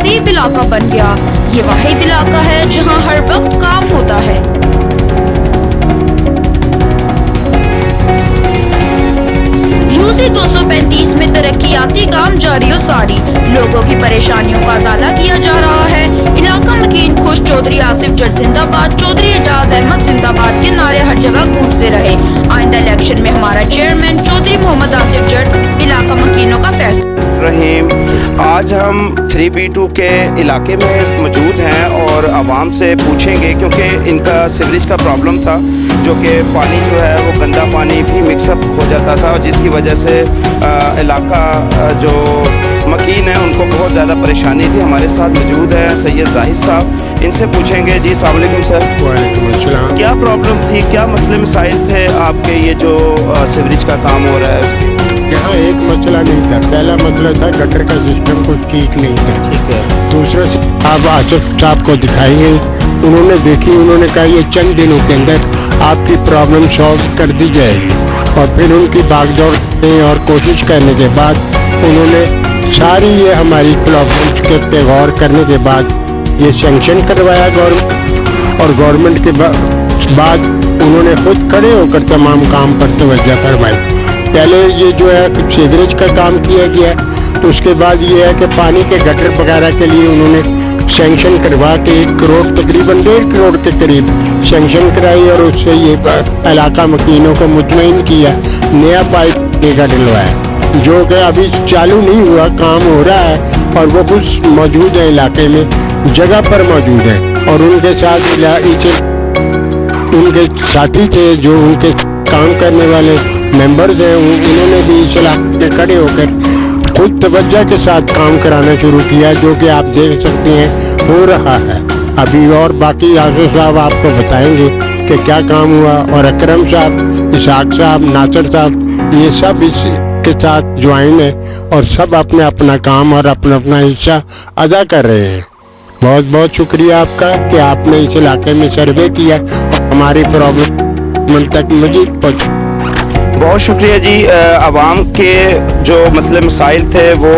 तहसीब इलाका बन गया। ये वाहिद इलाका है जहां हर वक्त काम होता है। यूसी 235 में तरक्कियाती काम जारी और सारी, लोगों की परेशानियों का अजाला किया जा रहा है। इलाका मकीन खुश, चौधरी आसिफ जट जिंदाबाद, चौधरी एजाज अहमद जिंदाबाद के नारे हर जगह गूंजते रहे। आइंदा इलेक्शन में हमारा चेयरमैन चौधरी मोहम्मद आसिफ जट इलाका मकीनों का फैसला। रहीम, आज हम 3B2 के इलाके में मौजूद हैं और आवाम से पूछेंगे, क्योंकि इनका सीवरेज का प्रॉब्लम था, जो कि पानी जो है वो गंदा पानी भी मिक्सअप हो जाता था, जिसकी वजह से इलाका जो मकीन है उनको बहुत ज़्यादा परेशानी थी। हमारे साथ मौजूद है सैयद जाहिद साहब, इनसे पूछेंगे। जी अस्सलाम वालेकुम सर। वालेकुम अस्सलाम। क्या प्रॉब्लम थी, क्या मसले मसाइल थे आपके ये जो सीवरेज का काम हो रहा है? यहाँ एक मसला नहीं था। पहला मसला था गटर का सिस्टम कुछ ठीक नहीं था। ठीक है। दूसरा आप आसिफ साहब को दिखाएंगे, उन्होंने देखी, उन्होंने कहा ये चंद दिनों के अंदर आपकी प्रॉब्लम सॉल्व कर दी जाएगी। और फिर उनकी भागदौड़ और कोशिश करने के बाद उन्होंने सारी ये हमारी प्रॉब्लम्स के पे गौर करने के बाद ये सैंक्शन करवाया गवर्नमेंट, और गवर्नमेंट के बाद उन्होंने खुद खड़े होकर तमाम काम पर तवज्जो फरमाई। पहले ये जो है सीवरेज का काम किया गया, तो उसके बाद ये है कि पानी के गटर वगैरह के लिए उन्होंने सैंक्शन करवा के 1 करोड़ तकरीबन 1.5 करोड़ के करीब सैंक्शन कराई, और उससे ये इलाका मकीनों को मुतमईन किया। नया पाइप का डलवाया, जो कि अभी चालू नहीं हुआ, काम हो रहा है, और वो कुछ मौजूद है इलाके में, जगह पर मौजूद है। और उनके साथ उनके साथी थे जो उनके काम करने वाले मेंबर्स हैं, उन्होंने भी इस इलाके में खड़े होकर खुद तवज्जो के साथ काम कराना शुरू किया, जो कि आप देख सकते हैं हो रहा है अभी। और बाकी आसिफ साहब आपको बताएंगे कि क्या काम हुआ, और अकरम साहब, इसहाक साहब, नासिर साहब, ये सब इसके साथ ज्वाइन है और सब अपने अपना काम और अपना अपना हिस्सा अदा कर रहे हैं। बहुत बहुत शुक्रिया आपका कि आपने इस इलाके में सर्वे किया और हमारी प्रॉब्लम तक मजीद पहुँच। बहुत शुक्रिया जी। आवाम के जो मसले मसाइल थे वो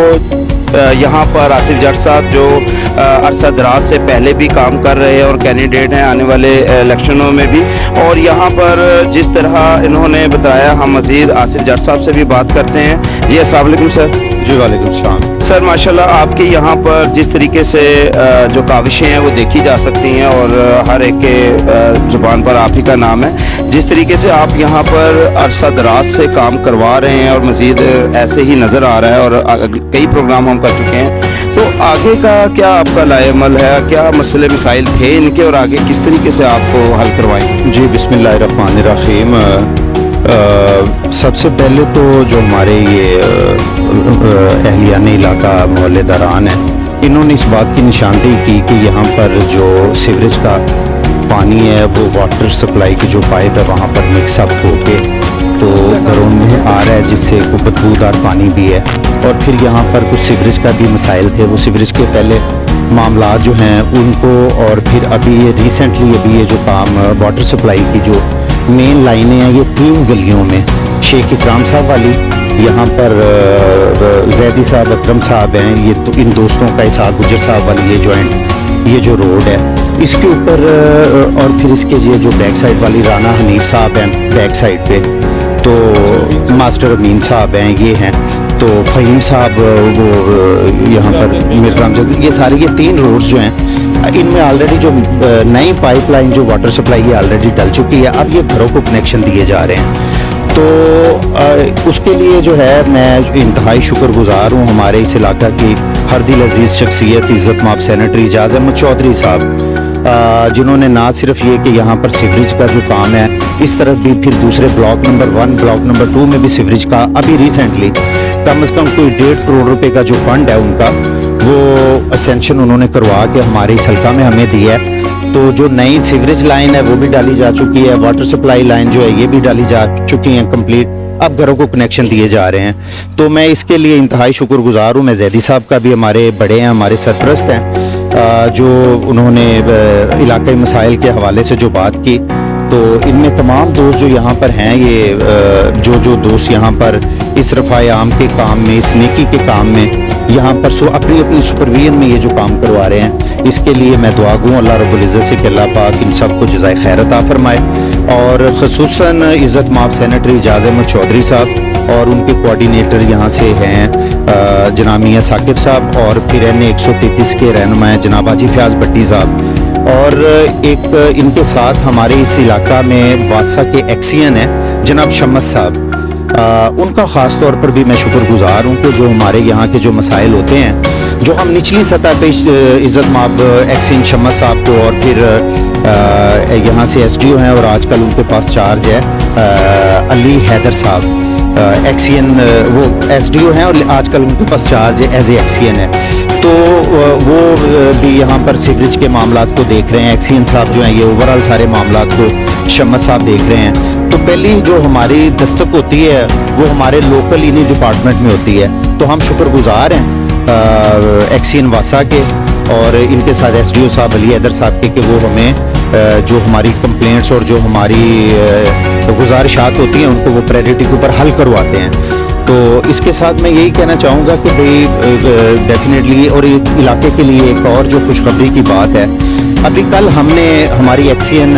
यहाँ पर आसिफ जट साहब जो अरसा दराज से पहले भी काम कर रहे हैं और कैंडिडेट हैं आने वाले इलेक्शनों में भी, और यहाँ पर जिस तरह इन्होंने बताया, हम मज़ीद आसिफ जट साहब से भी बात करते हैं। जी अस्सलाम वालेकुम सर। जी वालेकुम सलाम। सर माशाल्लाह आपके यहाँ पर जिस तरीके से जो काविशें हैं वो देखी जा सकती हैं, और हर एक के ज़ुबान पर आप ही का नाम है। जिस तरीके से आप यहाँ पर अरसा दराज से काम करवा रहे हैं और मज़ीद ऐसे ही नज़र आ रहा है, और कई प्रोग्राम हम कर चुके हैं, तो आगे का क्या आपका लाएमल है, क्या मसले मसाइल थे इनके, और आगे किस तरीके से आपको हल करवाएंगे? जी बिस्मिल्लाहिर्रहमानिर्रहीम। सबसे पहले तो जो हमारे ये अहलियान इलाका मोहल्लेदारान हैं, इन्होंने इस बात की निशानदेही की कि यहाँ पर जो सीवरेज का पानी है वो वाटर सप्लाई की जो पाइप है वहाँ पर मिक्सअप होके तो घरों में आ रहा है, जिससे बदबूदार पानी भी है। और फिर यहाँ पर कुछ सीवरेज का भी मसाइल थे, वो सीवरेज के पहले मामला जो हैं उनको, और फिर अभी ये रिसेंटली अभी ये जो काम वाटर सप्लाई की जो मेन लाइनें हैं ये 3 गलियों में, शेख इकराम साहब वाली, यहाँ पर जैदी साहब, अकरम साहब हैं, ये तो इन दोस्तों का इसहाक गुजर साहब वाली ये जॉइंट ये जो रोड है इसके ऊपर, और फिर इसके ये जो बैक साइड वाली राना हनीफ साहब हैं बैक साइड पे, तो मास्टर अमीन साहब हैं ये हैं, तो फ़हीम साहब वो यहाँ पर मिर्ज़ा अमजद, ये सारे ये 3 रोड्स जो हैं इनमें ऑलरेडी जो नई पाइपलाइन जो वाटर सप्लाई है ऑलरेडी डल चुकी है। अब ये घरों को कनेक्शन दिए जा रहे हैं, तो उसके लिए जो है मैं इंतहाई शुक्रगुजार हूँ हमारे इस इलाका की हर दिल अजीज़ शख्सियत इज़्ज़त माब सेनेटरी एजाज अहमद चौधरी साहब, जिन्होंने ना सिर्फ ये कि यहाँ पर सीवरेज का जो काम है, इस तरफ भी फिर दूसरे ब्लॉक नंबर 1 ब्लॉक नंबर 2 में भी सीवरेज का अभी रिसेंटली कम से कम कोई 1.5 करोड़ रुपए का जो फंड है उनका वो असेंशन उन्होंने करवा के हमारे इस हल्का में हमें दिया है। तो जो नई सीवरेज लाइन है वो भी डाली जा चुकी है, वाटर सप्लाई लाइन जो है ये भी डाली जा चुकी है कंप्लीट, अब घरों को कनेक्शन दिए जा रहे हैं। तो मैं इसके लिए इंतहाई शुक्रगुजार हूँ। मैं जैदी साहब का भी, हमारे बड़े हैं, हमारे सरपरस्त हैं, जो उन्होंने इलाकाई मसाइल के हवाले से जो बात की, तो इनमें तमाम दोस्त जो यहाँ पर हैं, ये जो दोस्त यहाँ पर اس رفع عام کے کام میں, اس نیکی کے کام میں یہاں پر اپنی اپنی سپرویژن میں یہ جو کام کروا رہے ہیں, اس کے لیے میں دعا گوں اللہ رب العزت سے کہ اللہ پاک ان سب کو جزائے خیر عطا فرمائے. اور خصوصاً عزت مآب سینیٹری اعجاز احمد چودھری صاحب اور ان کے کوآرڈینیٹر یہاں سے ہیں جناب میاں ثاقب صاحب, اور پھر این 133 کے رہنما ہیں جناب حاجی فیاض بھٹی صاحب, اور ایک ان کے ساتھ ہمارے اس علاقہ میں واسا کے ایکسین ہیں جناب شمس صاحب. ان کا خاص طور پر بھی میں شکر گزار ہوں کہ جو ہمارے یہاں کے جو مسائل ہوتے ہیں, جو ہم نچلی سطح پہ عزت مآب ایکسین شمس صاحب کو, اور پھر یہاں سے ایس ڈی او ہیں اور آج کل ان کے پاس چارج ہے علی حیدر صاحب ایکسین, وہ ایس ڈی او ہیں اور آج کل ان کے پاس چارج ایز اے ایکسین ہے. تو وہ بھی یہاں پر سیوریج کے معاملات کو دیکھ رہے ہیں. ایکسین صاحب جو ہیں یہ اوورال سارے معاملات کو شمس صاحب دیکھ رہے ہیں. تو پہلی جو ہماری دستک ہوتی ہے وہ ہمارے لوکل انہی ڈپارٹمنٹ میں ہوتی ہے. تو ہم شکر گزار ہیں ایکسین واسا کے اور ان کے ساتھ ایس ڈی او صاحب علی حیدر صاحب کے کہ وہ ہمیں جو ہماری کمپلینٹس اور جو ہماری گزارشات ہوتی ہیں ان کو وہ پریورٹی کے اوپر حل کرواتے ہیں. تو اس کے ساتھ میں یہی کہنا چاہوں گا کہ بھئی ڈیفینیٹلی, اور علاقے کے لیے ایک اور جو خوشخبری کی بات ہے, ابھی کل ہم نے ہماری ایکسین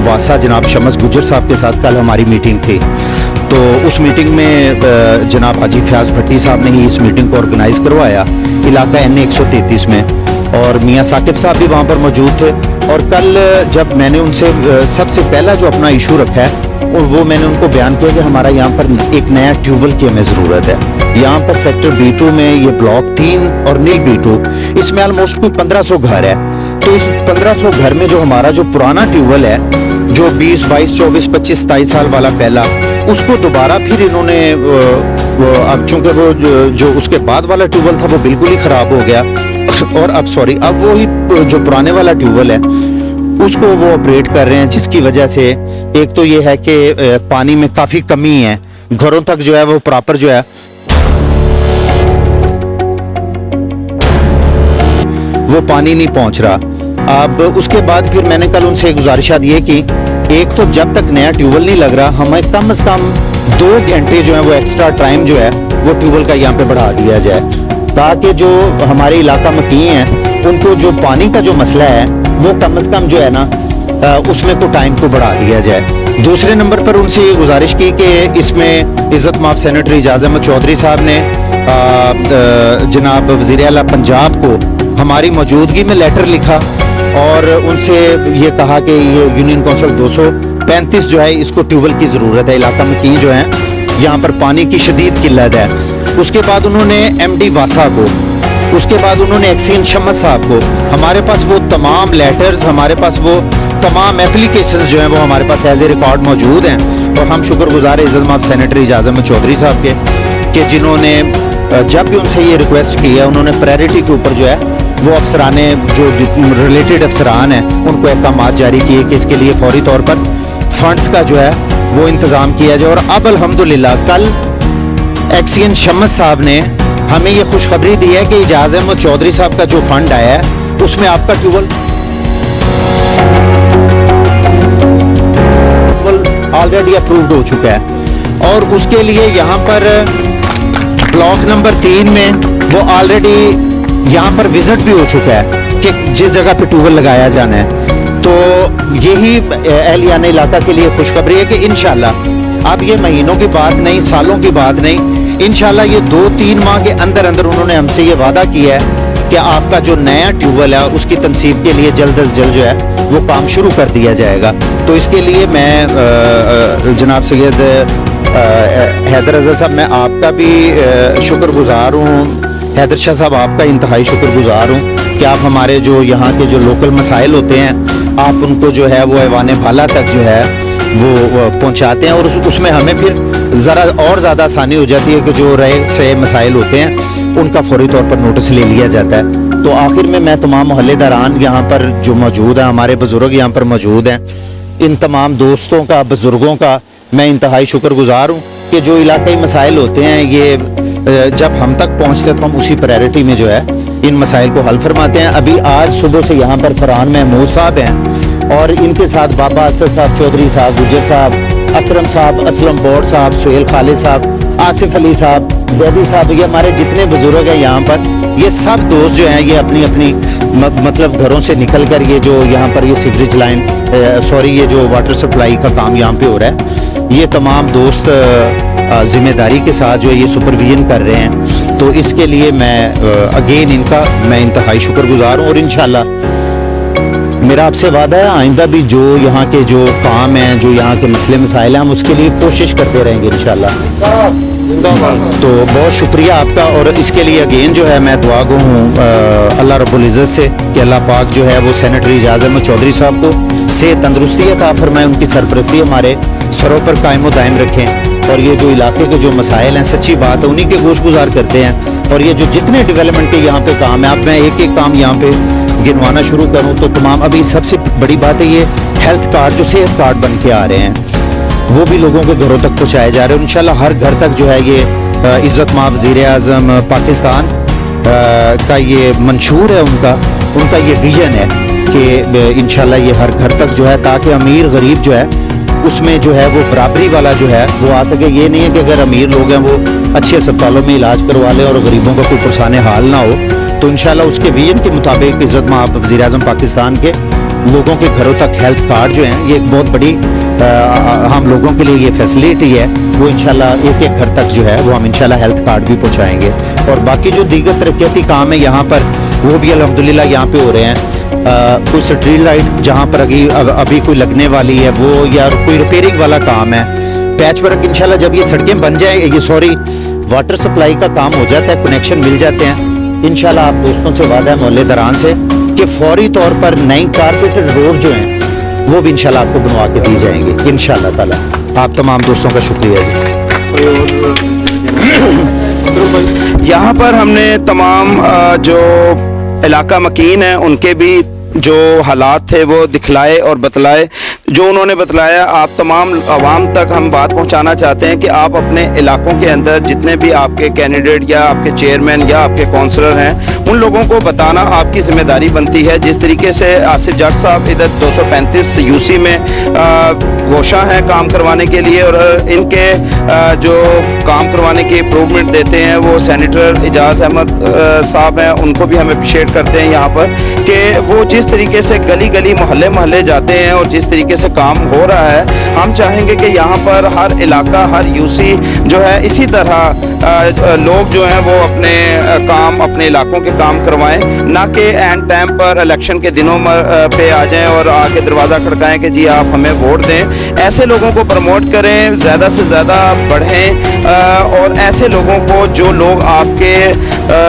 واسا جناب شمس گجر صاحب کے ساتھ کل ہماری میٹنگ تھی. تو اس میٹنگ میں جناب حاجی فیاض بھٹی صاحب نے ہی اس میٹنگ کو آرگنائز کروایا علاقہ این 133 میں, اور میاں ثاقب صاحب بھی وہاں پر موجود تھے. اور کل جب میں نے ان سے سب سے پہلا جو اپنا ایشو رکھا ہے اور وہ میں نے ان کو بیان کیا کہ ہمارا یہاں پر ایک نیا ٹیوبویل کی ہمیں ضرورت ہے. یہاں پر سیکٹر B2 میں یہ بلاک 3 اور نیل B2 اس میں آلموسٹ کوئی 1500 گھر ہے. تو اس 1500 گھر میں جو ہمارا جو پرانا ٹیوبویل ہے جو 20 22 24 25 27 سال والا پہلا, اس کو دوبارہ پھر انہوں نے اب چونکہ وہ جو اس کے بعد والا ٹیوبویل تھا وہ بالکل ہی خراب ہو گیا, اور اب وہی جو پرانے والا ٹیوبویل ہے اس کو وہ آپریٹ کر رہے ہیں, جس کی وجہ سے ایک تو یہ ہے کہ پانی میں کافی کمی ہے, گھروں تک جو ہے وہ پراپر جو ہے وہ پانی نہیں پہنچ رہا. اب اس کے بعد پھر میں نے کل ان سے گزارشات یہ کی, ایک تو جب تک نیا ٹیوبویل نہیں لگ رہا ہمیں کم از کم 2 گھنٹے جو ہے وہ ایکسٹرا ٹائم جو ہے وہ ٹیوبویل کا یہاں پہ بڑھا دیا جائے, تاکہ جو ہمارے علاقہ مکین ہیں ان کو جو پانی کا جو مسئلہ ہے وہ کم از کم جو ہے نا اس میں کو ٹائم کو بڑھا دیا جائے. دوسرے نمبر پر ان سے یہ گزارش کی کہ اس میں عزت مآب سینیٹری اعجاز احمد چودھری صاحب نے جناب وزیر اعلیٰ پنجاب کو ہماری موجودگی میں لیٹر لکھا اور ان سے یہ کہا کہ یہ یونین کونسل 235 جو ہے اس کو ٹیوبویل کی ضرورت ہے, علاقہ میں کی جو ہے یہاں پر پانی کی شدید قلت ہے. اس کے بعد انہوں نے ایم ڈی واسا کو, اس کے بعد انہوں نے ایکسین شمس صاحب کو, ہمارے پاس وہ تمام لیٹرز, ہمارے پاس وہ تمام اپلیکیشنز جو ہیں وہ ہمارے پاس ایز اے ریکارڈ موجود ہیں. اور ہم شکر گزار ہیں عزت مآب سینیٹری اعجاز احمد چودھری صاحب کے کہ جنہوں نے جب بھی ان سے یہ ریکویسٹ کی ہے انہوں نے پرائرٹی کے اوپر جو ہے وہ افسرانے جو ریلیٹڈ افسران ہیں ان کو احکامات جاری کیے کہ اس کے لیے فوری طور پر فنڈز کا جو ہے وہ انتظام کیا جائے. اور اب الحمدللہ کل ایکسین شمس صاحب نے ہمیں یہ خوشخبری دی ہے کہ اعجاز احمد چودھری صاحب کا جو فنڈ آیا ہے اس میں آپ کا ٹیوبویل آلریڈی اپرووڈ ہو چکا ہے, اور اس کے لیے یہاں پر بلاک نمبر 3 میں وہ آلریڈی یہاں پر وزٹ بھی ہو چکا ہے کہ جس جگہ پہ ٹیوبویل لگایا جانا ہے. تو یہی اہلیان علاقہ کے لیے خوشخبری ہے کہ انشاءاللہ اب یہ مہینوں کی بات نہیں, سالوں کی بات نہیں, انشاءاللہ یہ 2-3 ماہ کے اندر انہوں نے ہم سے یہ وعدہ کیا ہے کہ آپ کا جو نیا ٹیوبویل ہے اس کی تنصیب کے لیے جلد از جلد جو ہے وہ کام شروع کر دیا جائے گا. تو اس کے لیے میں جناب سید حیدر رضا صاحب میں آپ کا بھی شکر گزار ہوں, حیدر شاہ صاحب آپ کا انتہائی شکر گزار ہوں کہ آپ ہمارے جو یہاں کے جو لوکل مسائل ہوتے ہیں آپ ان کو جو ہے وہ ایوان بالا تک جو ہے وہ پہنچاتے ہیں, اور اس میں ہمیں پھر ذرا اور زیادہ آسانی ہو جاتی ہے کہ جو رہے سے مسائل ہوتے ہیں ان کا فوری طور پر نوٹس لے لیا جاتا ہے. تو آخر میں تمام محلے داران یہاں پر جو موجود ہیں, ہمارے بزرگ یہاں پر موجود ہیں, ان تمام دوستوں کا, بزرگوں کا میں انتہائی شکر گزار ہوں کہ جو علاقائی مسائل ہوتے ہیں یہ جب ہم تک پہنچتے تو ہم اسی پرائرٹی میں جو ہے ان مسائل کو حل فرماتے ہیں. ابھی آج صبح سے یہاں پر فرحان محمود صاحب ہیں اور ان کے ساتھ بابا اسد صاحب چودھری صاحب, گجر صاحب, اکرم صاحب, اسلم بوڑ صاحب, سہیل خالد صاحب, आसिफ अली साहब, जैदी साहब, ये हमारे जितने बुजुर्ग हैं यहाँ पर, ये सब दोस्त जो हैं ये अपनी अपनी मतलब घरों से निकल कर ये जो यहाँ पर ये सीवरेज लाइन ये जो वाटर सप्लाई का काम यहाँ पे हो रहा है, ये तमाम दोस्त जिम्मेदारी के साथ जो है ये सुपरविजन कर रहे हैं। तो इसके लिए मैं अगेन इनका मैं इंतहाई शुक्रगुजार हूँ। और इंशाल्लाह मेरा आपसे वादा है आइंदा भी जो यहाँ के जो काम हैं, जो यहाँ के मसले मसाइल हैं, हम उसके लिए कोशिश करते रहेंगे इंशाल्लाह। तो बहुत शुक्रिया आपका। और इसके लिए अगेन जो है मैं दुआ गो हूँ अल्लाह रब्बुल इज़्ज़त से कि अल्लाह पाक जो है वो सेनेटरी एजाज अहमद चौधरी साहब को सेहत तंदुरुस्ती अता फरमाए, उनकी सरपरस्ती हमारे सरों पर कायम व दायम रखें। और ये जो इलाके के जो मसाइल हैं, सच्ची बात है, उन्हीं के गोश गुजार करते हैं। और ये जो जितने डेवलपमेंट के यहाँ पे काम है, अब मैं एक एक काम यहाँ पे गिनवाना शुरू करूँ तो तमाम, अभी सबसे बड़ी बात है ये हेल्थ कार्ड जो सेहत कार्ड बन के आ रहे हैं वो भी लोगों के घरों तक पहुँचाए जा रहे हैं। इंशाल्लाह हर घर तक जो है ये इज़्ज़त माफ़ वज़ीर आज़म पाकिस्तान का ये मंशूर है, उनका ये विजन है कि इंशाल्लाह ये हर घर तक जो है, ताकि अमीर गरीब जो है उसमें जो है वो बराबरी वाला जो है वो आ सके। ये नहीं है कि अगर अमीर लोग हैं वो अच्छे अस्पतालों में इलाज करवा लें और गरीबों का कोई परेशान हाल ना हो। तो इंशाल्लाह उसके विजन के मुताबिक इज़्ज़त माफ़ वज़ीर आज़म पाकिस्तान के लोगों के घरों तक हेल्थ कार्ड जो हैं, ये एक बहुत बड़ी हम लोगों के लिए ये फैसिलिटी है। वो इंशाल्लाह एक एक घर तक जो है वो हम इंशाल्लाह हेल्थ कार्ड भी पहुँचाएँगे। और बाकी जो दीगर तरक्याती काम है यहाँ पर वो भी अल्हम्दुलिल्लाह यहाँ पे हो रहे हैं। कोई स्ट्रीट लाइट जहाँ पर अभी कोई लगने वाली है वो, या कोई रिपेयरिंग वाला काम है, पैच वर्क, इंशाल्लाह जब ये सड़कें बन जाए, ये वाटर सप्लाई का काम हो जाता है, कनेक्शन मिल जाते हैं, इंशाल्लाह आप दोस्तों से वादा है मोहल्ले दरान से कि फौरी तौर पर नई कारपेटेड रोड जो हैं वो भी इंशाल्लाह आपको बनवा के दी जाएंगे इंशाल्लाह ताला। आप तमाम दोस्तों का शुक्रिया जी। यहाँ पर हमने तमाम जो इलाका मकीन है उनके भी जो हालात थे वो दिखलाए और बतलाए। जो उन्होंने बतलाया आप तमाम आवाम तक हम बात पहुंचाना चाहते हैं कि आप अपने इलाकों के अंदर जितने भी आपके कैंडिडेट या आपके चेयरमैन या आपके काउंसलर हैं उन लोगों को बताना आपकी जिम्मेदारी बनती है। जिस तरीके से आसिफ जट साहब इधर 235 यूसी में घोषणा है काम करवाने के लिए, और इनके जो काम करवाने की इम्प्रूवमेंट देते हैं वो सेनेटर एजाज अहमद साहब हैं, उनको भी हम अप्रिशिएट करते हैं यहाँ पर कि वो जिस तरीके से गली गली मोहल्ले मोहल्ले जाते हैं और जिस तरीके से काम हो रहा है। हम चाहेंगे कि यहाँ पर हर इलाका, हर यूसी जो है इसी तरह लोग जो हैं वो अपने काम, अपने इलाकों के काम करवाएं, ना कि एंड टाइम पर इलेक्शन के दिनों पे आ जाएं और आके दरवाज़ा खड़काएं कि जी आप हमें वोट दें। ऐसे लोगों को प्रमोट करें, ज़्यादा से ज़्यादा बढ़ें, और ऐसे लोगों को जो लोग आपके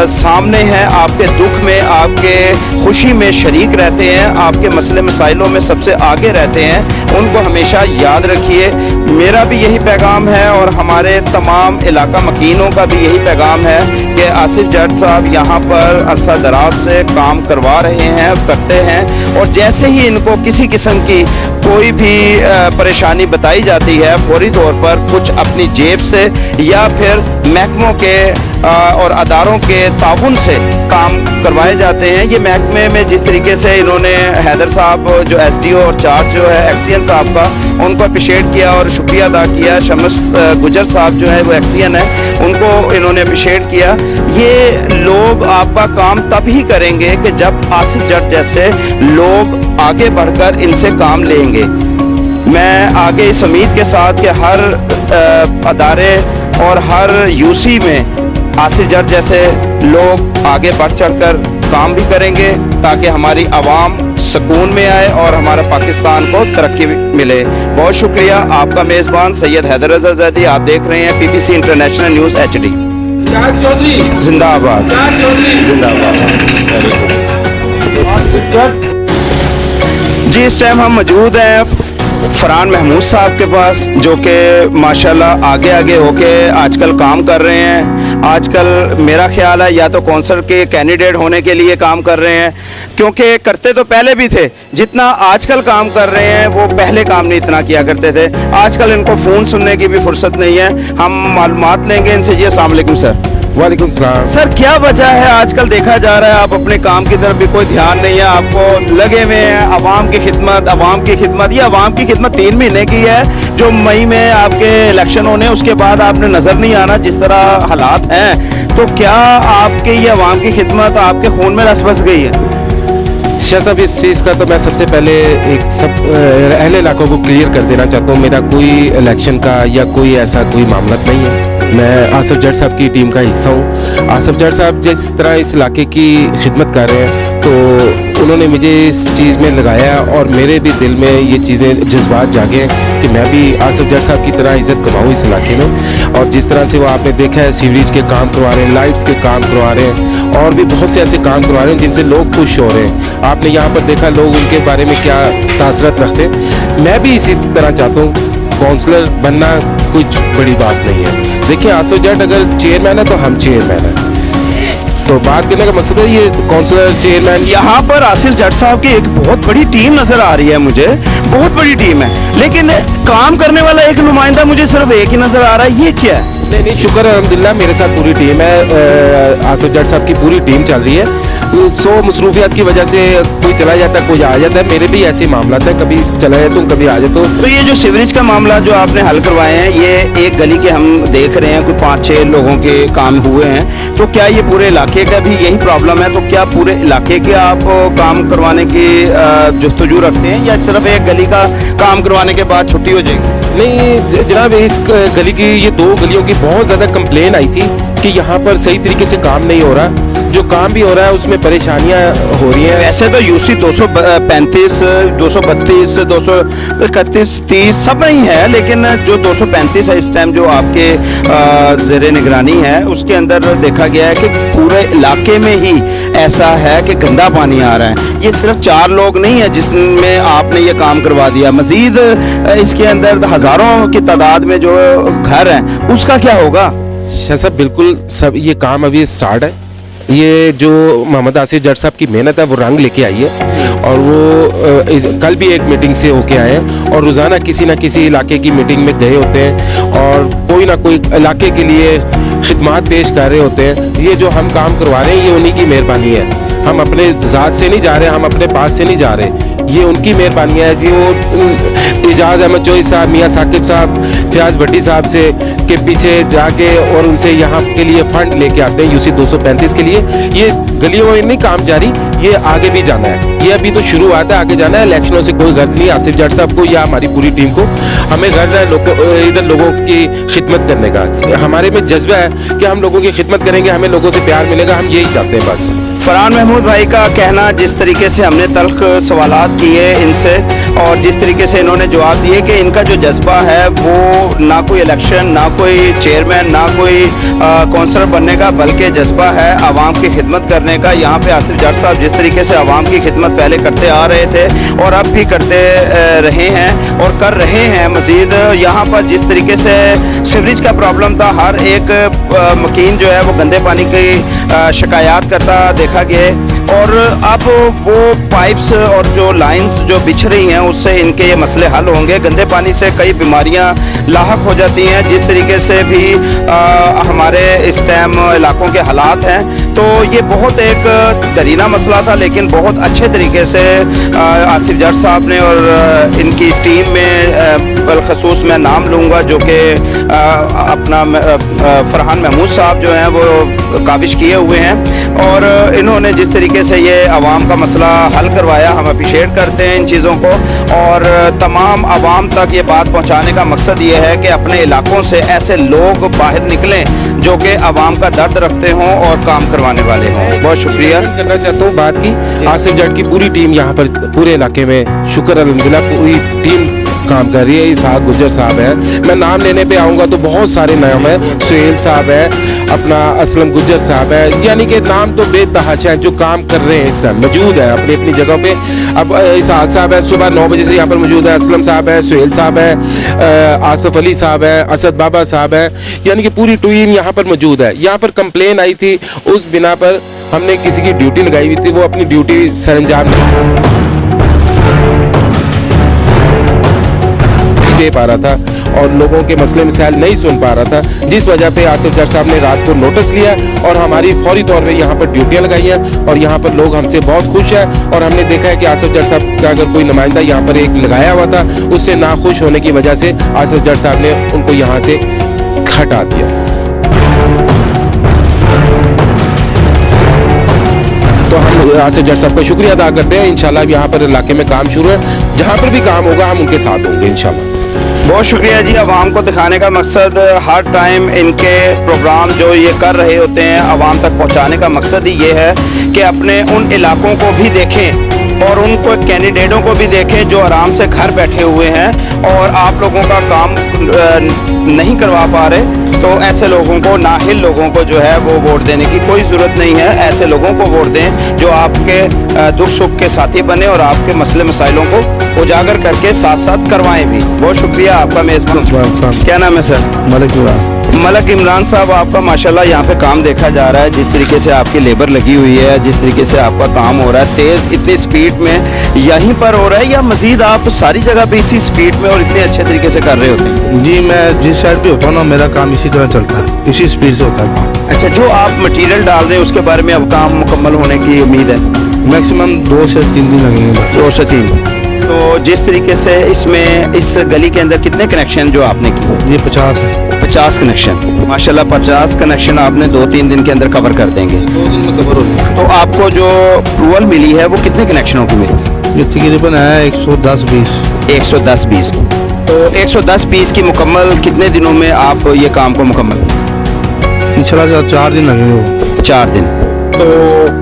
सामने हैं, आपके दुख में, आपके खुशी में शरीक रहते हैं, आपके मसले मसाइलों में सबसे आगे रहते हैं, उनको हमेशा याद रखिए। मेरा भी यही पैगाम है और हमारे तमाम इलाका मकीनों का भी यही पैगाम है कि आसिफ जट साहब यहाँ पर अरसा दराज से काम करवा रहे हैं, करते हैं, और जैसे ही इनको किसी किस्म की कोई भी परेशानी बताई जाती है फौरी तौर पर कुछ अपनी जेब से या फिर महकमों के और अदारों के ताउन से काम करवाए जाते हैं। ये महकमे में जिस तरीके से इन्होंने हैदर साहब जो एसडीओ और चार्ज जो है एक्सीएन साहब का, उनको अप्रिशिएट किया और शुक्रिया अदा किया। शमस गुजर साहब जो है वो एक्सीएन है, उनको इन्होंने अप्रिशिएट किया। ये लोग आपका काम तब ही करेंगे कि जब आसिफ जट जैसे लोग आगे बढ़कर इनसे काम लेंगे। मैं आगे इस उम्मीद के साथ कि हर अदारे और हर यूसी में आसिफ जट जैसे लोग आगे बढ़ चढ़कर काम भी करेंगे ताकि हमारी आवाम सुकून में आए और हमारा पाकिस्तान को तरक्की मिले। बहुत शुक्रिया। आपका मेज़बान सैयद हैदर रज़ा ज़ैदी। आप देख रहे हैं पीपीसी इंटरनेशनल न्यूज़ HD। जिंदाबाद जी। इस टाइम हम मौजूद हैं फरहान महमूद साहब के पास, जो कि माशाल्लाह आगे आगे होके आजकल काम कर रहे हैं। आजकल मेरा ख्याल है या तो कौंसल के कैंडिडेट होने के लिए काम कर रहे हैं, क्योंकि करते तो पहले भी थे, जितना आजकल काम कर रहे हैं वो पहले काम नहीं इतना किया करते थे। आजकल इनको फ़ोन सुनने की भी फुर्सत नहीं है। हम मालूमात लेंगे इनसे। जी अस्सलाम वालेकुम सर। वालेकुम सलाम। सर क्या वजह है, आजकल देखा जा रहा है आप अपने काम की तरफ भी कोई ध्यान नहीं है, आपको लगे हुए हैं आवाम की खिदमत। ये आवाम की खिदमत 3 महीने की है, जो मई में आपके इलेक्शन होने उसके बाद आपने नजर नहीं आना जिस तरह हालात हैं, तो क्या आपके ये आवाम की खिदमत आपके खून में रस बस गई है? शाह साहब, इस चीज़ का तो मैं सबसे पहले एक सब अहले इलाकों को क्लियर कर देना चाहता हूँ। मेरा कोई इलेक्शन का या कोई ऐसा कोई मामला नहीं है। मैं आसिफ जट साहब की टीम का हिस्सा हूँ। आसिफ जट साहब जिस तरह इस इलाके की खिदमत कर रहे हैं, तो उन्होंने मुझे इस चीज़ में लगाया और मेरे भी दिल में ये चीज़ें जज्बात जागे कि मैं भी आसिफ जट साहब की तरह इज़्ज़त कमाऊँ इस इलाके में। और जिस तरह से वो आपने देखा है, सीवरेज के काम करवा रहे हैं, लाइट्स के काम करवा रहे हैं और भी बहुत से ऐसे काम करवा रहे हैं जिनसे लोग खुश हो रहे हैं। आपने यहाँ पर देखा लोग उनके बारे में क्या तासरत रखते हैं। मैं भी इसी तरह चाहता हूँ। काउंसलर बनना कुछ बड़ी बात नहीं है। देखिए, आसिफ जट अगर चेयरमैन है तो हम चेयरमैन हैं। तो बात करने का मकसद है ये काउंसलर चेयरमैन। यहाँ पर आसिफ जट साहब की एक बहुत बड़ी टीम नजर आ रही है मुझे, बहुत बड़ी टीम है, लेकिन काम करने वाला एक नुमाइंदा मुझे सिर्फ एक ही नजर आ रहा है, ये क्या है? नहीं, शुक्र है अल्हम्दुलिल्लाह, मेरे साथ पूरी टीम है। आसिफ जट साहब की पूरी टीम चल रही है। सो मसरूफियात की वजह से कोई चला जाता है, कोई आ जाता है। मेरे भी ऐसे मामला है, कभी चला जाता हूँ, कभी आ जाता हूँ। तो ये जो सीवरेज का मामला जो आपने हल करवाए हैं, ये एक गली के हम देख रहे हैं, कोई 5-6 लोगों के काम हुए हैं, तो क्या ये पूरे इलाके का भी यही प्रॉब्लम है? तो क्या पूरे इलाके के आप काम करवाने की जुस्तजू रखते हैं या सिर्फ एक गली का काम करवाने के बाद छुट्टी हो जाएगी? नहीं जनाब, इस गली की, ये 2 गलियों की बहुत ज़्यादा कंप्लेन आई थी कि यहाँ पर सही तरीके से काम नहीं हो रहा। जो काम भी हो रहा है उसमें परेशानियाँ हो रही हैं। वैसे तो यूसी 235, 232, 231, 30 सब नहीं है, लेकिन जो 235 है इस टाइम जो आपके ज़ेरे निगरानी है, उसके अंदर देखा गया है कि पूरे इलाके में ही ऐसा है कि गंदा पानी आ रहा है। ये सिर्फ 4 लोग नहीं है जिसमें आपने ये काम करवा दिया, मजीद इसके अंदर हज़ारों की तादाद में जो घर हैं उसका क्या होगा? शाह साहब, बिल्कुल सब ये काम अभी स्टार्ट है। ये जो मोहम्मद आसिफ जट साहब की मेहनत है वो रंग लेके आई है और वो कल भी एक मीटिंग से होके आए हैं और रोज़ाना किसी ना किसी इलाके की मीटिंग में गए होते हैं और कोई ना कोई इलाके के लिए खिदमत पेश कर रहे होते हैं। ये जो हम काम करवा रहे हैं ये उन्हीं की मेहरबानी है। हम अपने ज़ात से नहीं जा रहे, हम अपने पास से नहीं जा रहे, ये उनकी मेहरबानी है कि वो एजाज अहमद चौधरी साहब, मियाँ साकिब साहब, फयाज भट्टी साहब से के पीछे जाके और उनसे यहाँ के लिए फंड लेके आते हैं यूसी 235 के लिए। ये गलियों में नहीं काम जारी, ये आगे भी जाना है। ये अभी तो शुरुआत है, आगे जाना है। इलेक्शनों से कोई गर्ज नहीं आसिफ जट साहब को या हमारी पूरी टीम को। हमें गर्ज है इधर लोगों की खिदमत करने का। हमारे में जज्बा है कि हम लोगों की खिदमत करेंगे, हमें लोगों से प्यार मिलेगा, हम यही चाहते हैं बस। फरहान महमूद भाई का कहना, जिस तरीके से हमने तल्ख सवालात किए इनसे और जिस तरीके से इन्होंने जवाब दिए कि इनका जो जज्बा है वो ना कोई इलेक्शन, ना कोई चेयरमैन, ना कोई काउंसलर बनने का, बल्कि जज्बा है आवाम की खिदमत करने का। यहाँ पे आसिफ जट साहब जिस तरीके से आवाम की खिदमत पहले करते आ रहे थे और अब भी करते रहे हैं और कर रहे हैं मज़ीद। यहाँ पर जिस तरीके से सीवरेज का प्रॉब्लम था, हर एक मकीन जो है वो गंदे पानी की शिकायत करता देखा गया है और अब वो पाइप्स और जो लाइंस जो बिछ रही हैं उससे इनके ये मसले हल होंगे। गंदे पानी से कई बीमारियां लाहक हो जाती हैं। जिस तरीके से भी हमारे इस टाइम इलाकों के हालात हैं, तो ये बहुत एक दरीना मसला था, लेकिन बहुत अच्छे तरीके से आसिफ जट साहब ने और इनकी टीम में बिलखसूस मैं नाम लूँगा जो कि अपना फरहान महमूद साहब जो हैं वो काबिश किए हुए हैं और इन्होंने जिस तरीके से ये आवाम का मसला हल करवाया, हम अप्रिशिएट करते हैं इन चीज़ों को। और तमाम आवाम तक ये बात पहुंचाने का मकसद ये है कि अपने इलाकों से ऐसे लोग बाहर निकलें जो कि आवाम का दर्द रखते हों और काम करवाने वाले हों। बहुत शुक्रिया करना चाहता हूँ बात की। आसिफ जट की पूरी टीम यहाँ पर पूरे इलाके में शुक्र अल्हम्दुलिल्लाह पूरी टीम काम कर रही है। इसहाक गुज्जर साहब है, मैं नाम लेने पे आऊँगा तो बहुत सारे नाम है। सुहेल साहब है, अपना असलम गुज्जर साहब है, यानी कि नाम तो बेतहाशा है जो काम कर रहे हैं इस टाइम मौजूद है अपनी अपनी जगह पे। अब इसहाक साहब है, सुबह 9 बजे से यहाँ पर मौजूद है। असलम साहब है, सुहेल साहब है, आसफ अली साहब है, असद बाबा साहब है, यानी कि पूरी टीम यहाँ पर मौजूद है। यहाँ पर कंप्लेन आई थी, उस बिना पर हमने किसी की ड्यूटी लगाई हुई थी, वो अपनी ड्यूटी सरअंजाम नहीं दे पा रहा था और लोगों के मसले मसाइल नहीं सुन पा रहा था, जिस वजह पे आसिफ जट साहब ने रात को नोटिस लिया और हमारी फौरी तौर पे यहाँ पर ड्यूटियाँ लगाई हैं और यहाँ पर लोग हमसे बहुत खुश हैं। और हमने देखा है कि आसिफ जट साहब का अगर कोई नुमाइंदा यहाँ पर एक लगाया हुआ था, उससे नाखुश होने की वजह से आसिफ जट साहब ने उनको यहाँ से हटा दिया। तो हम आसिफ जट साहब का शुक्रिया अदा करते हैं। इंशाल्लाह यहाँ पर इलाके में काम शुरू है, जहाँ पर भी काम होगा हम उनके साथ होंगे इंशाल्लाह। बहुत शुक्रिया जी। आवाम को दिखाने का मकसद हर टाइम इनके प्रोग्राम जो ये कर रहे होते हैं आवाम तक पहुंचाने का मकसद ही ये है कि अपने उन इलाकों को भी देखें और उनको कैंडिडेटों को भी देखें जो आराम से घर बैठे हुए हैं और आप लोगों का काम नहीं करवा पा रहे। तो ऐसे लोगों को, नाहिल लोगों को जो है वो वोट देने की कोई ज़रूरत नहीं है। ऐसे लोगों को वोट दें जो आपके दुख सुख के साथी बने और आपके मसले मसाइलों को उजागर करके साथ साथ करवाएं भी। बहुत शुक्रिया आपका मेज़बान। क्या नाम है सर? मलक इमरान साहब, आपका माशाल्लाह यहाँ पे काम देखा जा रहा है, जिस तरीके से आपकी लेबर लगी हुई है, जिस तरीके से आपका काम हो रहा है तेज़ इतनी स्पीड में यहीं पर हो रहा है या मज़ीद आप सारी जगह पे इसी स्पीड में और इतने अच्छे तरीके से कर रहे होते हैं? जी, मैं जिस साइड पे होता हूँ ना मेरा काम इसी तरह चलता है, इसी स्पीड से होता है काम। अच्छा, जो आप मटेरियल डाल रहे हैं उसके बारे में अब काम मुकम्मल होने की उम्मीद है? मैक्सिमम 2 से 3 दिन लगेंगे बस। 2 से 3। तो जिस तरीके से इसमें इस गली के अंदर कितने कनेक्शन जो आपने किए? ये 50 है। 50 कनेक्शन माशाल्लाह। 50 कनेक्शन आपने 2-3 दिन के अंदर कवर कर देंगे। 2 दिन में कवर हो जाएगा। तो आपको जो अप्रूवल मिली है वो कितने कनेक्शनों की मिली? ये तकरीबन है 110-20। 110-20। तो 110-20 की मुकम्मल कितने दिनों में आप ये काम को मुकम्मल? इंशाल्लाह 4 दिन लगेंगे। 4 दिन। तो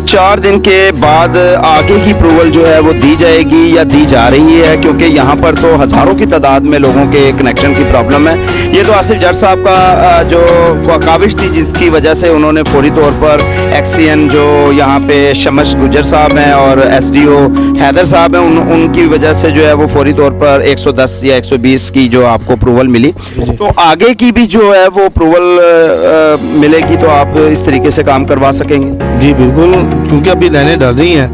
4 दिन के बाद आगे की अप्रूवल जो है वो दी जाएगी या दी जा रही है? क्योंकि यहाँ पर तो हज़ारों की तादाद में लोगों के कनेक्शन की प्रॉब्लम है। ये तो आसिफ जट साहब का जो काविश थी जिसकी वजह से उन्होंने फौरी तौर पर एक्सीएन जो यहाँ पे शमश गुजर साहब हैं और एसडीओ हैदर साहब हैं उनकी वजह से जो है वो फौरी तौर पर 110 या 120 की जो आपको अप्रूवल मिली। तो आगे की भी जो है वो अप्रूवल मिलेगी तो आप इस तरीके से काम करवा सकेंगे? जी बिल्कुल, क्योंकि अभी लाइनें डल रही हैं,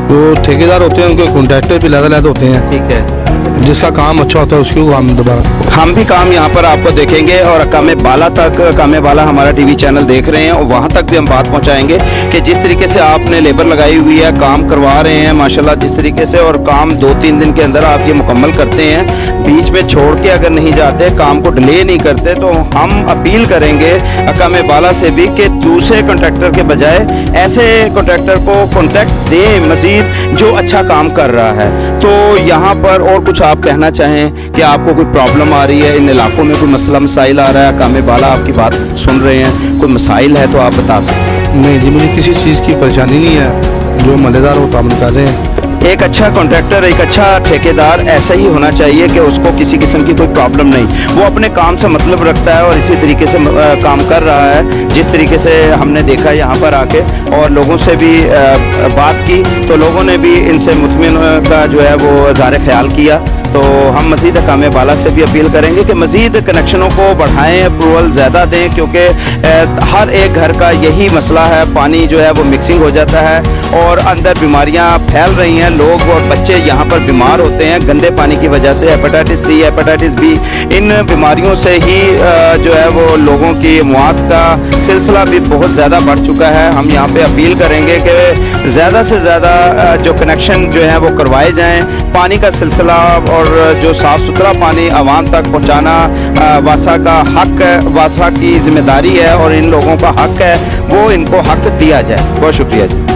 तो ठेकेदार होते हैं उनके कॉन्ट्रैक्टर भी अलग-अलग होते हैं। ठीक है। जिसका काम अच्छा होता है उसकी हम दोबारा हम भी काम यहाँ पर आपको देखेंगे और कामे बाला तक, कामे बाला हमारा टीवी चैनल देख रहे हैं और वहाँ तक भी हम बात पहुँचाएंगे कि जिस तरीके से आपने लेबर लगाई हुई है, काम करवा रहे हैं माशाल्लाह जिस तरीके से, और काम 2-3 दिन के अंदर आप ये मुकम्मल करते हैं, बीच में छोड़ के अगर नहीं जाते, काम को डिले नहीं करते, तो हम अपील करेंगे कामे बाला से भी कि दूसरे कॉन्ट्रैक्टर के बजाय ऐसे कॉन्ट्रैक्टर को कॉन्ट्रैक्ट दें मज़ीद जो अच्छा काम कर रहा है। तो यहाँ पर और कुछ आप कहना चाहें कि आपको कोई प्रॉब्लम आ रही है, इन इलाकों में कोई मसला मसाइल आ रहा है, कामे बाला आपकी बात सुन रहे हैं, कोई मसाइल है तो आप बता सकते? नहीं जी, मुझे किसी चीज़ की परेशानी नहीं है, जो मलेदार हो काम कर रहे हैं। एक अच्छा कॉन्ट्रैक्टर, एक अच्छा ठेकेदार ऐसा ही होना चाहिए कि उसको किसी किस्म की कोई प्रॉब्लम नहीं, वो अपने काम से मतलब रखता है और इसी तरीके से काम कर रहा है। जिस तरीके से हमने देखा यहाँ पर आके और लोगों से भी बात की तो लोगों ने भी इनसे मुतमिन का जो है वो इज़हार ख्याल किया। तो हम मज़ीद कामे बाला से भी अपील करेंगे कि मज़ीद कनेक्शनों को बढ़ाएं, अप्रूवल ज़्यादा दें, क्योंकि हर एक घर का यही मसला है, पानी जो है वो मिक्सिंग हो जाता है और अंदर बीमारियां फैल रही हैं, लोग और बच्चे यहाँ पर बीमार होते हैं गंदे पानी की वजह से। हेपेटाइटिस सी, हेपेटाइटिस बी, इन बीमारियों से ही जो है वो लोगों की मौत का सिलसिला भी बहुत ज़्यादा बढ़ चुका है। हम यहाँ पे अपील करेंगे कि ज़्यादा से ज़्यादा जो कनेक्शन जो है वो करवाए जाएँ। पानी का सिलसिला और जो साफ़ सुथरा पानी आवाम तक पहुँचाना वासा का हक है, वासा की जिम्मेदारी है और इन लोगों का हक है, वो इनको हक दिया जाए। बहुत शुक्रिया जी।